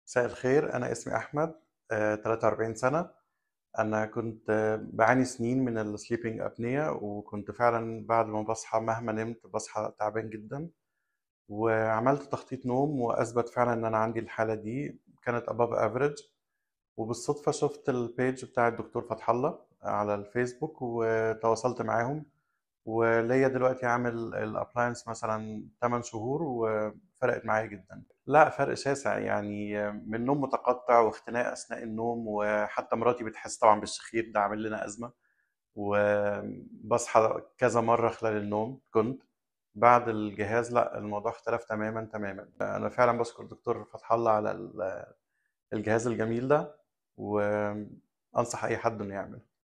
مساء الخير، أنا اسمي أحمد، 43 سنة. أنا كنت بعاني سنين من السليبنج أبنية، وكنت فعلا بعد ما بصحى مهما نمت بصحى تعبان جدا. وعملت تخطيط نوم وأثبت فعلا إن أنا عندي الحالة دي كانت above average. وبالصدفة شفت البيج بتاع الدكتور فتح الله على الفيسبوك وتواصلت معاهم. وليا دلوقتي عامل الابلاينس مثلا 8 شهور وفرقت معايا جدا. لا، فرق شاسع يعني، من نوم متقطع واختناق اثناء النوم، وحتى مراتي بتحس طبعا بالشخير ده عامل لنا ازمه. وبصحى كذا مره خلال النوم. كنت بعد الجهاز لا، الموضوع اختلف تماما تماما. انا فعلا بشكر الدكتور فتح الله على الجهاز الجميل ده، وانصح اي حد انه يعمل.